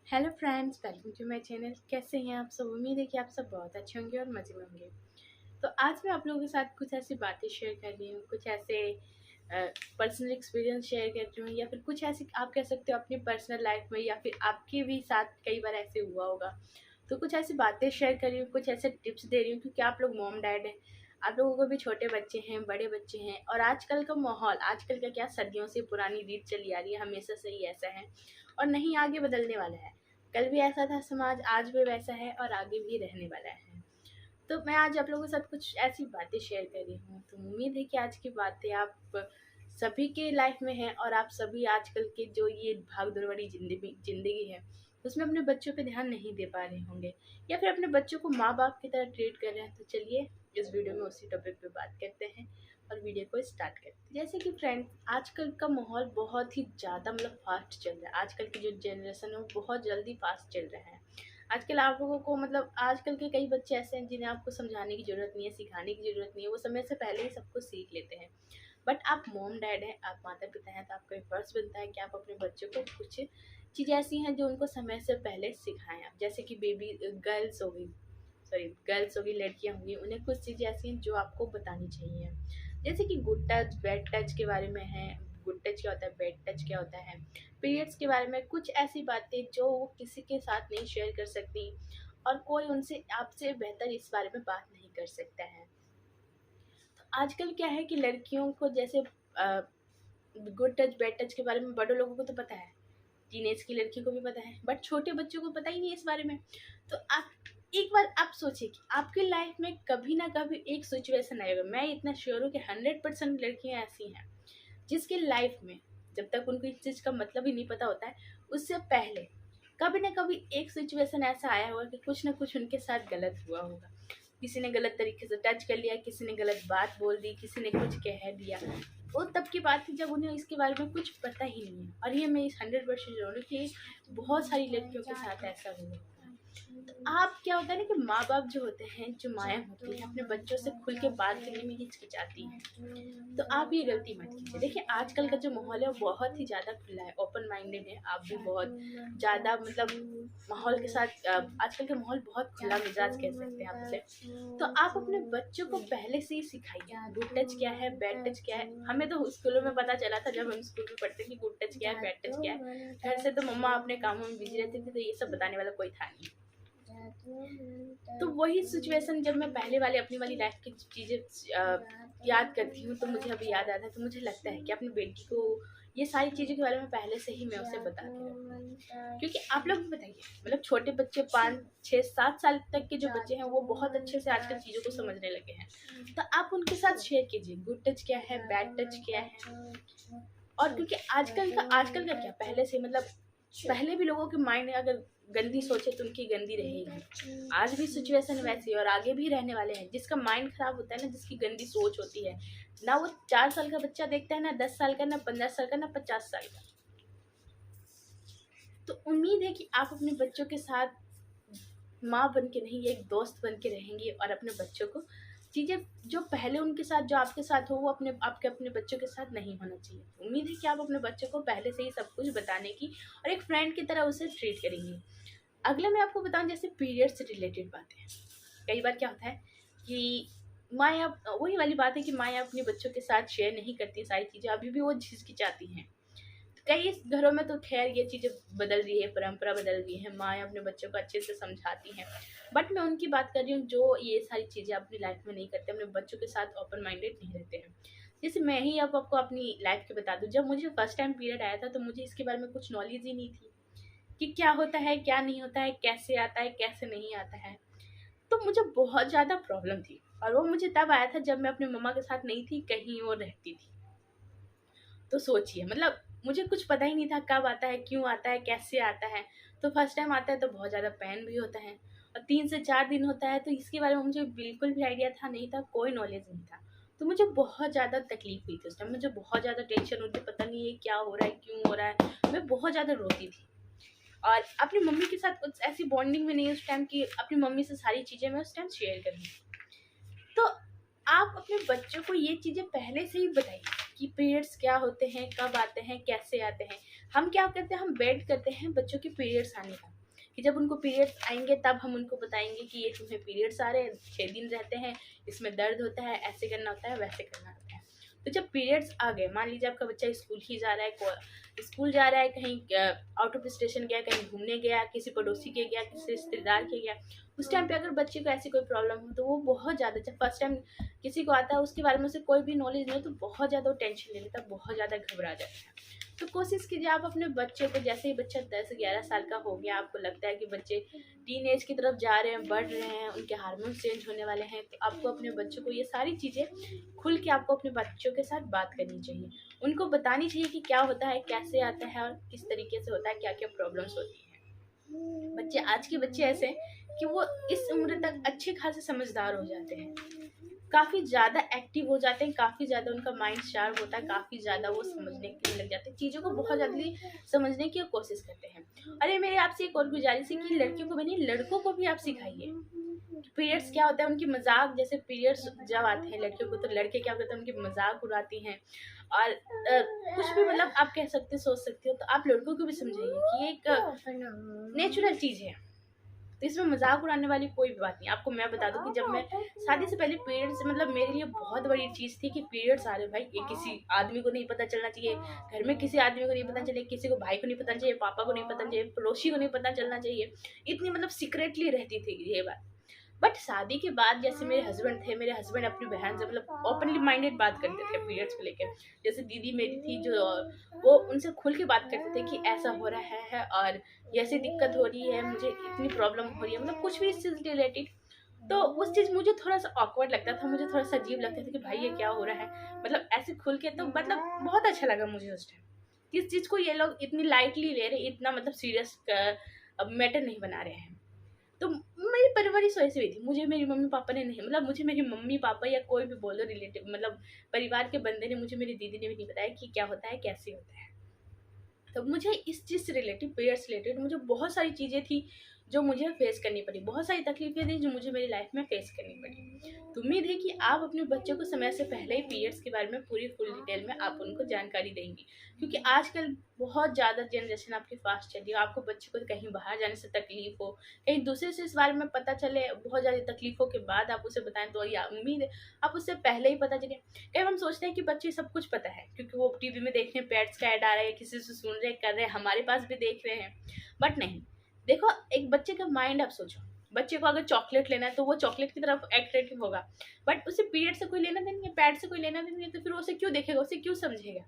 Hello friends, welcome to my channel. कैसे हैं आप सब? उम्मीद है कि आप सब बहुत अच्छे होंगे और मज़े में होंगे। तो आज मैं आप लोगों के साथ कुछ ऐसी बातें शेयर कर रही हूँ, कुछ ऐसे पर्सनल एक्सपीरियंस शेयर कर रही हूँ, या फिर कुछ ऐसी आप कह सकते हो अपनी पर्सनल लाइफ में, या फिर आपके भी साथ कई बार ऐसे हुआ होगा। तो कुछ ऐसी बातें शेयर कर रही हूँ, कुछ ऐसे टिप्स दे रही हूँ, क्योंकि आप लोग मॉम डैड हैं, आप लोगों को भी छोटे बच्चे हैं, बड़े बच्चे हैं, और आजकल का माहौल, आजकल का क्या, सदियों से पुरानी रीत चली आ रही है, हमेशा से ही ऐसा है और नहीं आगे बदलने वाला है। कल भी ऐसा था समाज, आज भी वैसा है और आगे भी रहने वाला है। तो मैं आज आप लोगों के साथ कुछ ऐसी बातें शेयर कर रही हूँ, तो उम्मीद है कि आज की बातें आप सभी के लाइफ में हैं और आप सभी आजकल के जो ये भाग दौड़ वाली जिंदगी है उसमें अपने बच्चों पे ध्यान नहीं दे पा रहे होंगे, या फिर अपने बच्चों को माँ बाप की तरह ट्रीट कर रहे हैं। तो चलिए इस वीडियो में उसी टॉपिक पे बात करते हैं और वीडियो को स्टार्ट करते हैं। जैसे कि फ्रेंड्स, आजकल का माहौल बहुत ही ज़्यादा फास्ट चल रहा है। आजकल की जो जनरेशन है वो बहुत जल्दी फास्ट चल रहा है। आजकल आप लोगों को आजकल के कई बच्चे ऐसे हैं जिन्हें आपको समझाने की ज़रूरत नहीं है, सिखाने की ज़रूरत नहीं है, वो समय से पहले ही सब कुछ सीख लेते हैं। बट आप मॉम डैड हैं, आप माता पिता हैं, तो आपका एक फर्ज बनता है कि आप अपने बच्चों को कुछ चीज़ें ऐसी हैं जो उनको समय से पहले सिखाएं। आप जैसे कि बेबी गर्ल्स हो गई, सॉरी गर्ल्स होगी, लड़कियां होंगी, उन्हें कुछ चीज़ें ऐसी हैं जो आपको बतानी चाहिए। जैसे कि गुड टच बैड टच के बारे में है। गुड टच क्या होता है, बैड टच क्या होता है, पीरियड्स के बारे में कुछ ऐसी बातें जो वो किसी के साथ नहीं शेयर कर सकती और कोई उनसे आपसे बेहतर इस बारे में बात नहीं कर सकता है। तो आजकल क्या है कि लड़कियों को जैसे गुड टच बैड टच के बारे में बड़े लोगों को तो पता है, टीनेज की लड़की को भी पता है, बट छोटे बच्चों को पता ही नहीं है इस बारे में। तो आप एक बार आप सोचिए कि आपकी लाइफ में कभी ना कभी एक सिचुएशन आएगा, मैं इतना श्योर हूँ कि 100% लड़कियां ऐसी हैं जिसकी लाइफ में जब तक उनको इस चीज़ का मतलब ही नहीं पता होता है, उससे पहले कभी ना कभी एक सिचुएशन ऐसा आया होगा कि कुछ ना कुछ उनके साथ गलत हुआ होगा। किसी ने गलत तरीके से टच कर लिया, किसी ने गलत बात बोल दी, किसी ने कुछ कह दिया। वो तब की बात थी जब उन्हें इसके बारे में कुछ पता ही नहीं है, और ये मैं इस 100% श्योर हूँ कि बहुत सारी लड़कियों के साथ ऐसा हुआ। तो आप क्या होता है ना कि माँ बाप जो होते हैं, जो माएँ होती हैं, अपने बच्चों से खुल के बात करने में हिचकिचाती हैं। तो आप ये गलती मत कीजिए। देखिए आजकल का जो माहौल है वो बहुत ही ज़्यादा खुला है, ओपन माइंडेड है। आप भी बहुत ज़्यादा माहौल के साथ आजकल का माहौल बहुत खुला मिजाज कह सकते हैं आप उसे। तो आप अपने बच्चों को पहले से ही सिखाइए गुड टच क्या है, बैड टच क्या है। हमें तो स्कूलों में पता चला था जब हम स्कूल में पढ़ते कि गुड टच क्या है, बैड टच क्या है। घर से तो मम्मा अपने कामों में बिजी रहती थी, तो ये सब बताने वाला कोई था नहीं। तो वही सिचुएशन जब मैं पहले वाले अपनी वाली लाइफ की चीज़ें याद करती हूँ, तो मुझे अभी याद आता है। तो मुझे लगता है कि अपनी बेटी को ये सारी चीज़ों के बारे में पहले से ही मैं उसे बता के रखूँ, क्योंकि आप लोग भी बताइए, छोटे बच्चे 5 6 7 साल तक के जो बच्चे हैं वो बहुत अच्छे से आजकल चीज़ों को समझने लगे हैं। तो आप उनके साथ शेयर कीजिए गुड टच क्या है, बैड टच क्या है। और क्योंकि आजकल का क्या, पहले से पहले भी लोगों के माइंड में अगर गंदी सोचे तो उनकी गंदी रहेगी। आज भी सिचुएशन वैसी है और आगे भी रहने वाले हैं। जिसका माइंड खराब होता है ना, जिसकी गंदी सोच होती है ना, वो 4 साल का बच्चा देखता है, ना 10 साल का, ना 15 साल का, ना 50 साल का। तो उम्मीद है कि आप अपने बच्चों के साथ माँ बन के नहीं, एक दोस्त बन के रहेंगी और अपने बच्चों को चीज़ें जो पहले उनके साथ जो आपके साथ हो वो अपने बच्चों के साथ नहीं होना चाहिए। उम्मीद है कि आप अपने बच्चों को पहले से ही सब कुछ बताने की और एक फ्रेंड की तरह उसे ट्रीट करेंगी। अगला मैं आपको बताऊं, जैसे पीरियड से रिलेटेड बातें। कई बार क्या होता है कि माँ वही वाली बात है कि माँ अपने बच्चों के साथ शेयर नहीं करती सारी चीज़ें, अभी भी वो झिझकिचाती हैं। कई घरों में तो खैर ये चीज़ें बदल रही है, परंपरा बदल रही है, माँ अपने बच्चों को अच्छे से समझाती हैं। बट मैं उनकी बात कर रही हूँ जो ये सारी चीज़ें अपनी लाइफ में नहीं करते, अपने बच्चों के साथ ओपन माइंडेड नहीं रहते हैं। जैसे मैं ही अब आपको अपनी लाइफ के बता दूँ, जब मुझे फर्स्ट टाइम पीरियड आया था तो मुझे इसके बारे में कुछ नॉलेज ही नहीं थी कि क्या होता है, क्या नहीं होता है, कैसे आता है, कैसे नहीं आता है। तो मुझे बहुत ज़्यादा प्रॉब्लम थी, और वो मुझे तब आया था जब मैं अपनी मम्मा के साथ नहीं थी, कहीं और रहती थी। तो सोचिए, मुझे कुछ पता ही नहीं था कब आता है, क्यों आता है, कैसे आता है। तो फर्स्ट टाइम आता है तो बहुत ज़्यादा पेन भी होता है, और 3 से 4 दिन होता है, तो इसके बारे में मुझे बिल्कुल भी आइडिया था नहीं था, कोई नॉलेज नहीं था। तो मुझे बहुत ज़्यादा तकलीफ हुई थी उस टाइम, मुझे बहुत ज़्यादा टेंशन होती, पता नहीं ये क्या हो रहा है, क्यों हो रहा है। मैं बहुत ज़्यादा रोती थी, और अपनी मम्मी के साथ कुछ ऐसी बॉन्डिंग में नहीं उस टाइम कि अपनी मम्मी से सारी चीज़ें मैं उस टाइम शेयर करूँ। तो आप अपने बच्चों को ये चीज़ें पहले से ही बताइए कि पीरियड्स क्या होते हैं, कब आते हैं, कैसे आते हैं। हम क्या करते हैं, हम वेट करते हैं बच्चों के पीरियड्स आने का, कि जब उनको पीरियड्स आएंगे तब हम उनको बताएंगे कि ये तुम्हें पीरियड्स आ रहे हैं, 6 दिन रहते हैं, इसमें दर्द होता है, ऐसे करना होता है, वैसे करना होता है। तो जब पीरियड्स आ गए, मान लीजिए आपका बच्चा स्कूल ही जा रहा है, स्कूल जा रहा है, कहीं आउट ऑफ स्टेशन गया, कहीं घूमने गया, किसी पड़ोसी के गया, किसी रिश्तेदार के गया, उस टाइम पे अगर बच्चे को ऐसी कोई प्रॉब्लम हो तो वो बहुत ज़्यादा, जब फर्स्ट टाइम किसी को आता है उसके बारे में उसे कोई भी नॉलेज नहीं हो तो बहुत ज़्यादा वो टेंशन ले लेता है, बहुत ज़्यादा घबरा जाता है। तो कोशिश कीजिए आप अपने बच्चे को, जैसे ही बच्चा 10-11 साल का हो गया, आपको लगता है कि बच्चे टीन एज की तरफ जा रहे हैं, बढ़ रहे हैं, उनके हार्मोन्स चेंज होने वाले हैं, तो आपको अपने बच्चों को ये सारी चीज़ें खुल के आपको अपने बच्चों के साथ बात करनी चाहिए, उनको बतानी चाहिए कि क्या होता है, कैसे आता है और किस तरीके से होता है, क्या क्या प्रॉब्लम्स होती है। बच्चे, आज के बच्चे ऐसे हैं कि वो इस उम्र तक अच्छे खासे समझदार हो जाते हैं, काफ़ी ज़्यादा एक्टिव हो जाते हैं, काफ़ी ज़्यादा उनका माइंड शार्प होता है, काफ़ी ज़्यादा वो समझने के लिए लग जाते हैं, चीज़ों को बहुत जल्दी समझने की कोशिश करते हैं। अरे मेरे आपसे एक और गुजारिश है कि लड़कियों को भी नहीं, लड़कों को भी आप सिखाइए पीरियड्स क्या होता है, उनकी मजाक, जैसे पीरियड्स जब आते हैं लड़कियों को तो लड़के क्या करते हैं, उनकी मजाक उड़ाती हैं और कुछ भी मतलब आप कह सकते हो, सोच सकते हो, तो आप लड़कों को भी समझाइए कि ये एक नेचुरल चीज़ है, तो इसमें मजाक उड़ाने वाली कोई भी बात नहीं। आपको मैं बता दूं कि जब मैं शादी से पहले पीरियड्स, मतलब मेरे लिए बहुत बड़ी चीज़ थी कि पीरियड्स आ रहे भाई, ये किसी आदमी को नहीं पता चलना चाहिए, घर में किसी आदमी को नहीं पता चले, किसी को भाई को नहीं पता चाहिए, पापा को नहीं पता चाहिए, पड़ोसी को नहीं पता चलना चाहिए, इतनी मतलब सीक्रेटली रहती थी ये बात। बट शादी के बाद जैसे मेरे हस्बैंड थे, मेरे हस्बैंड अपनी बहन से मतलब ओपनली माइंडेड बात करते थे पीरियड्स को लेकर, जैसे दीदी मेरी थी जो, वो उनसे खुल के बात करते थे कि ऐसा हो रहा है और ऐसी दिक्कत हो रही है, मुझे इतनी प्रॉब्लम हो रही है, मतलब कुछ भी इस चीज़ रिलेटेड। तो उस चीज़ मुझे थोड़ा सा ऑकवर्ड लगता था, मुझे थोड़ा सा अजीब लगता था कि भाई ये क्या हो रहा है, मतलब ऐसे खुल के, तो मतलब बहुत अच्छा लगा मुझे उस टाइम। इस चीज़ को ये लोग इतनी लाइटली ले रहे, इतना मतलब सीरियस मैटर नहीं बना रहे हैं। तो मेरी परवरिश वैसी हुई थी, मुझे मेरी मम्मी पापा ने नहीं, मतलब मुझे मेरी मम्मी पापा या कोई भी बोल दो रिलेटिव, मतलब परिवार के बंदे ने, मुझे मेरी दीदी ने भी नहीं बताया कि क्या होता है, कैसे होता है। तो मुझे इस चीज़ से रिलेटेड, पीरियड्स रिलेटेड मुझे बहुत सारी चीज़ें थी जो मुझे फेस करनी पड़ी, बहुत सारी तकलीफें थी जो मुझे मेरी लाइफ में फेस करनी पड़ी। तो उम्मीद है कि आप अपने बच्चों को समय से पहले ही पीरियड्स के बारे में पूरी फुल डिटेल में आप उनको जानकारी देंगी, क्योंकि आजकल बहुत ज़्यादा जनरेशन आपकी फास्ट चल रही है, आपको बच्चे को कहीं बाहर जाने से तकलीफ हो, कहीं दूसरे से इस बारे में पता चले, बहुत ज़्यादा तकलीफों के बाद आप उसे बताएं, तो या उम्मीद है आप उससे पहले ही पता चले। कई हम सोचते हैं कि बच्चे सब कुछ पता है क्योंकि वो टीवी में देख रहे हैं, पेट्स का ऐड आ रहा है, किसी से सुन रहे, कर रहे हैं, हमारे पास भी देख रहे हैं, बट नहीं। देखो, एक बच्चे का माइंड आप सोचो, बच्चे को अगर चॉकलेट लेना है तो वो चॉकलेट की तरफ एट्रैक्टिव होगा, बट उसे पीरियड से कोई लेना देनी है, पैड से कोई लेना देनी है, तो फिर उसे क्यों देखेगा, उसे क्यों समझेगा।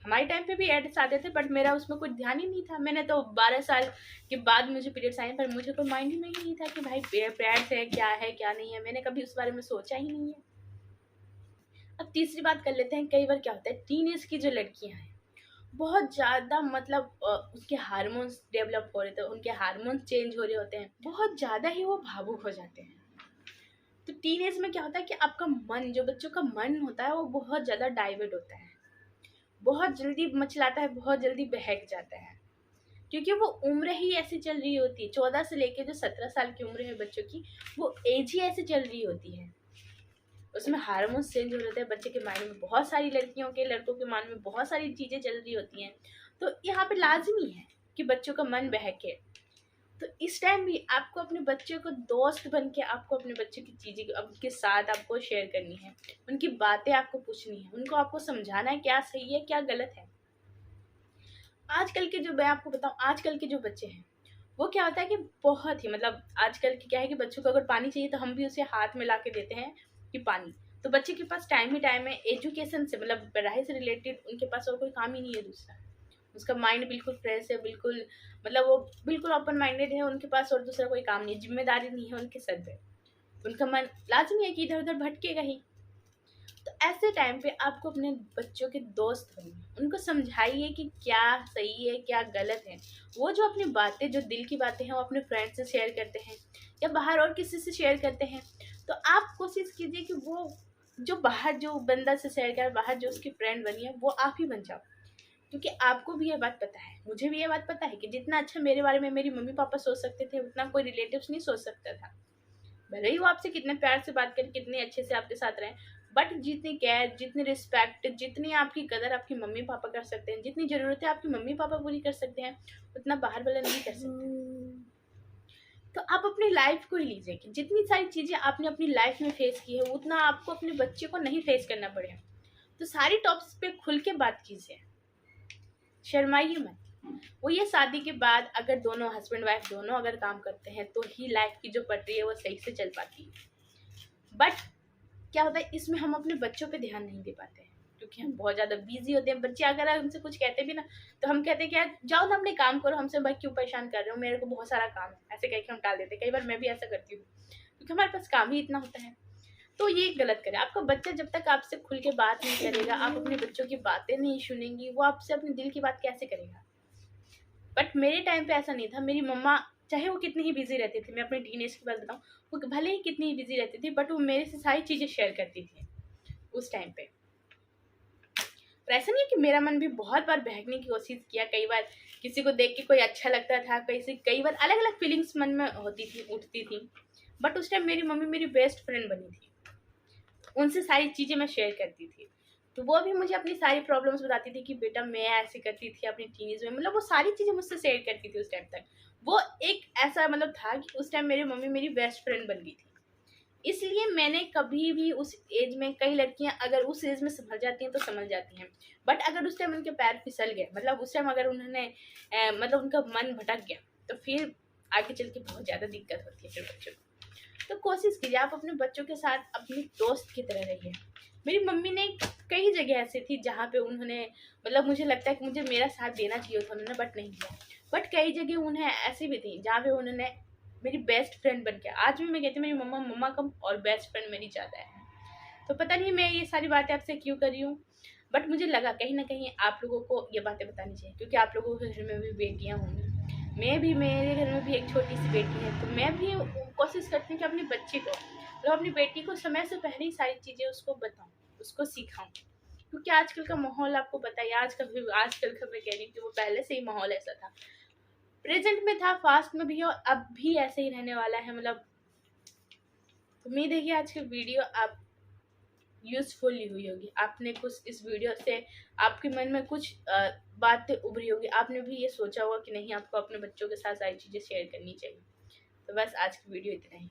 हमारे टाइम पे भी एड्स आते थे बट मेरा उसमें कोई ध्यान ही नहीं था, मैंने तो 12 साल के बाद मुझे पीरियड्स आए, पर मुझे कोई माइंड ही में ही नहीं था कि भाई पैड्स है क्या नहीं है, मैंने कभी उस बारे में सोचा ही नहीं है। अब तीसरी बात कर लेते हैं, कई बार क्या होता है, टीन एज की जो लड़कियां हैं बहुत ज़्यादा मतलब उसके हार्मोन्स डेवलप हो रहे थे, उनके हार्मोन्स चेंज हो रहे होते हैं, बहुत ज़्यादा ही वो भावुक हो जाते हैं। तो टीन एज में क्या होता है कि आपका मन, जो बच्चों का मन होता है वो बहुत ज़्यादा डाइवर्ट होता है, बहुत जल्दी मचलाता है, बहुत जल्दी बहक जाता है, क्योंकि वो उम्र ही ऐसी चल रही होती है, 14 से लेके जो 17 साल की उम्र है बच्चों की, वो एज ही ऐसे चल रही होती है, उसमें हार्मोन्स चेंज हो रहे हैं, बच्चे के माइंड में बहुत सारी, लड़कियों के लड़कों के माइंड में बहुत सारी चीज़ें चल रही होती हैं। तो यहाँ पे लाजमी है कि बच्चों का मन बहके। तो इस टाइम भी आपको अपने बच्चे को दोस्त बन के, आपको अपने बच्चे की चीज़ें उनके साथ आपको शेयर करनी है, उनकी बातें आपको पूछनी है, उनको आपको समझाना है क्या सही है क्या गलत है। आजकल के जो, मैं आपको बताऊँ, आजकल के जो बच्चे हैं वो क्या होता है कि बहुत ही मतलब, आजकल की क्या है कि बच्चों को अगर पानी चाहिए तो हम भी उसे हाथ में ला के देते हैं कि पानी, तो बच्चे के पास टाइम ही टाइम है, एजुकेशन से मतलब पढ़ाई से रिलेटेड उनके पास और कोई काम ही नहीं है दूसरा, उसका माइंड बिल्कुल फ्रेश है, बिल्कुल मतलब वो बिल्कुल ओपन माइंडेड है, उनके पास और दूसरा कोई काम नहीं है, जिम्मेदारी नहीं है उनके सर पे, उनका मन लाजमी है कि इधर उधर भटकेगा ही। तो ऐसे टाइम पे आपको अपने बच्चों के दोस्त बनिए, उनको समझाइए कि क्या सही है क्या गलत है, वो जो अपनी बातें, जो दिल की बातें हैं वो अपने फ्रेंड से शेयर करते हैं या बाहर और किसी से शेयर करते हैं, तो आप कोशिश कीजिए कि वो जो बाहर जो बंदा से शेयर कर, बाहर जो उसकी फ्रेंड बनी है वो आप ही बन जाओ, क्योंकि आपको भी ये बात पता है, मुझे भी ये बात पता है कि जितना अच्छा मेरे बारे में मेरी मम्मी पापा सोच सकते थे उतना कोई रिलेटिव्स नहीं सोच सकता था, भले ही वो आपसे कितने प्यार से बात करें, कितने अच्छे से आपके साथ रहें, बट जितनी केयर, जितनी रिस्पेक्ट, जितनी आपकी कदर आपकी मम्मी पापा कर सकते हैं, जितनी ज़रूरतें आपकी मम्मी पापा पूरी कर सकते हैं, उतना बाहर वाला नहीं कर सकते। तो आप अपनी लाइफ को ही लीजिए कि जितनी सारी चीज़ें आपने अपनी लाइफ में फेस की है उतना आपको अपने बच्चे को नहीं फेस करना पड़े। तो सारी टॉपिक्स पे खुल के बात कीजिए, शर्माइए मत। वो ये शादी के बाद अगर दोनों हस्बैंड वाइफ दोनों अगर काम करते हैं तो ही लाइफ की जो पटरी है वो सही से चल पाती है। बट क्या होता है इसमें हम अपने बच्चों पे ध्यान नहीं दे पाते हैं क्योंकि हम बहुत ज़्यादा बिजी होते हैं। बच्चे अगर हमसे कुछ कहते भी ना तो हम कहते हैं कि यार जाओ ना अपने काम करो, हमसे भाई क्यों परेशान कर रहे हो, मेरे को बहुत सारा काम है, ऐसे कह के हम टाल देते हैं। कई बार मैं भी ऐसा करती हूँ क्योंकि हमारे पास काम ही इतना होता है। तो ये गलत करे। आपका बच्चा जब तक आपसे खुल के बात नहीं करेगा, आप अपने बच्चों की बातें नहीं सुनेंगी, वो आपसे अपने दिल की बात कैसे करेगा। बट मेरे टाइम पे ऐसा नहीं था। मेरी मम्मा चाहे वो कितनी ही बिजी रहती थी, मैं अपने टीनेज की बात बताऊँ, वो भले ही कितनी ही बिजी रहती थी बट वो मेरे से सारी चीज़ें शेयर करती थी उस टाइम पे। और ऐसा नहीं है कि मेरा मन भी बहुत बार बहकने की कोशिश किया। कई बार किसी को देख के कोई अच्छा लगता था, कई बार अलग अलग फीलिंग्स मन में होती थी, उठती थी। बट उस टाइम मेरी मम्मी मेरी बेस्ट फ्रेंड बनी थी, उनसे सारी चीज़ें मैं शेयर करती थी। तो वो भी मुझे अपनी सारी प्रॉब्लम्स बताती थी कि बेटा मैं ऐसे करती थी अपनी टीनेज में, मतलब वो सारी चीज़ें मुझसे शेयर करती थी उस टाइम तक। वो एक ऐसा मतलब था कि उस टाइम मेरी मम्मी मेरी बेस्ट फ्रेंड बन गई थी। इसलिए मैंने कभी भी उस एज में, कई लड़कियां अगर उस एज में संभल जाती हैं तो संभल जाती हैं, बट अगर उस टाइम उनके पैर फिसल गए, मतलब उस टाइम अगर उन्होंने मतलब उनका मन भटक गया तो फिर आगे चल के बहुत ज़्यादा दिक्कत होती है फिर बच्चों को। तो कोशिश कीजिए आप अपने बच्चों के साथ अपनी दोस्त की तरह रहिए। मेरी मम्मी ने कई जगह ऐसी थी जहाँ पे उन्होंने, मतलब मुझे लगता है कि मुझे मेरा साथ देना चाहिए था उन्होंने, बट नहीं दिया। बट कई जगह उन्हें ऐसी भी थी जहाँ पे उन्होंने मेरी बेस्ट फ्रेंड बन के, आज भी मैं कहती हूँ मेरी मम्मा मम्मा कम और बेस्ट फ्रेंड मेरी ज़्यादा है। तो पता नहीं मैं ये सारी बातें आपसे क्यों कर रही हूँ, बट मुझे लगा कहीं ना कहीं आप लोगों को ये बातें बतानी चाहिए क्योंकि आप लोगों के घर में भी बेटियाँ होंगी। मेरे घर में भी एक छोटी सी बेटी है, तो मैं भी कोशिश करती हूँ कि अपने बच्चे को, मतलब अपनी बेटी को समय से पहले ही सारी चीज़ें उसको बताऊँ, उसको सिखाऊँ। क्योंकि आजकल का माहौल आपको पता है, आजकल का मैं कह रही हूँ कि वो पहले से ही माहौल ऐसा था, प्रेजेंट में था, फास्ट में भी है और अब भी ऐसे ही रहने वाला है। मतलब उम्मीद है कि आज की वीडियो आप यूजफुल हुई होगी, आपने कुछ इस वीडियो से आपके मन में कुछ बातें उभरी होगी, आपने भी ये सोचा होगा कि नहीं आपको अपने बच्चों के साथ सारी चीज़ें शेयर करनी चाहिए। तो बस आज की वीडियो इतना ही।